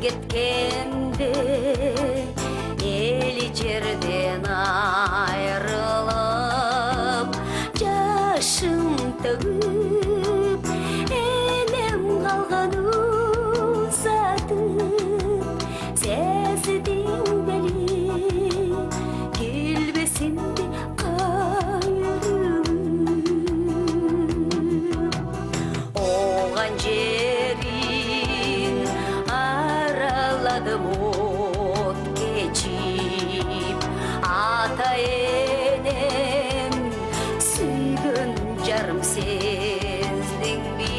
кеткенде ели жерден айрылып жашым төгүп энем калган узатып сездиң бели келбесинди кайрылып оған жерин араладым от кечип ата энем сүйгөн жарым сездиңби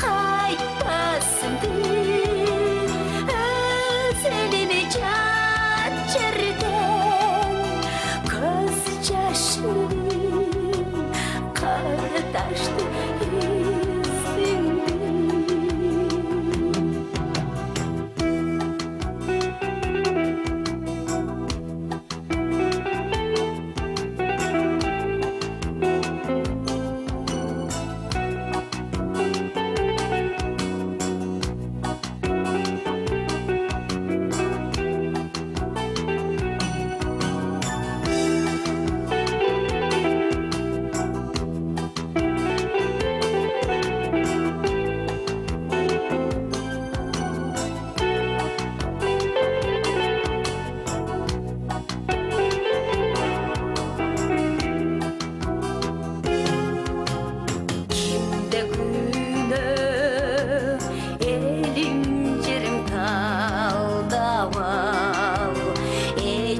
кайтпасымды өз элиме жат жерден көз жашым кара ташты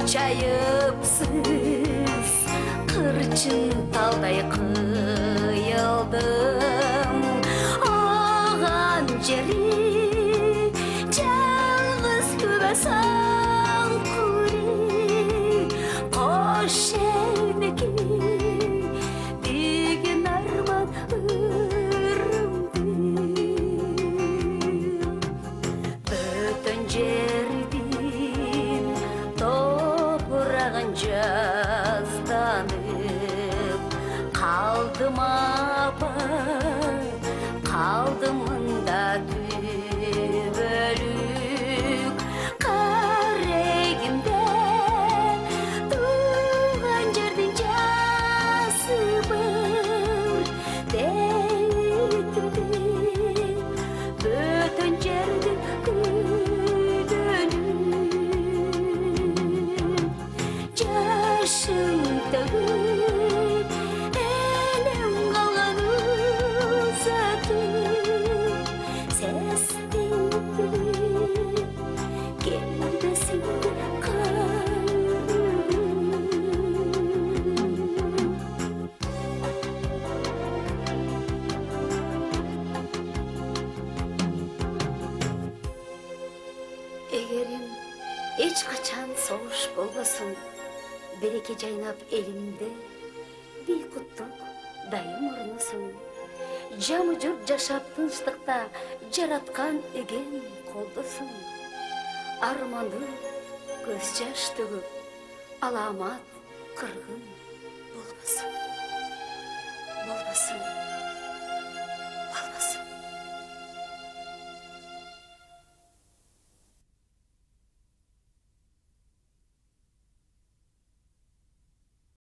Чайыпсыз кырчын талдай кыйылдым аган жери жалгыз күбөсөң кури кош элдеки деген арман ырымды өтөн жердин жазданып қалдым апа қалдым мында түбөлүк карегимде туған жердин жасы бар дейтиди бөтөн жердин жашым төгүп энем калган узатып сездиң билип келбесиңди эгерим эч качан согуш болбосун береке жайнап элимде бейкуттук дайым орносун жамы журт жашап тынчтыкта жараткан эген колдосун арманды көз жаш төгүп аламат кыргын болбосун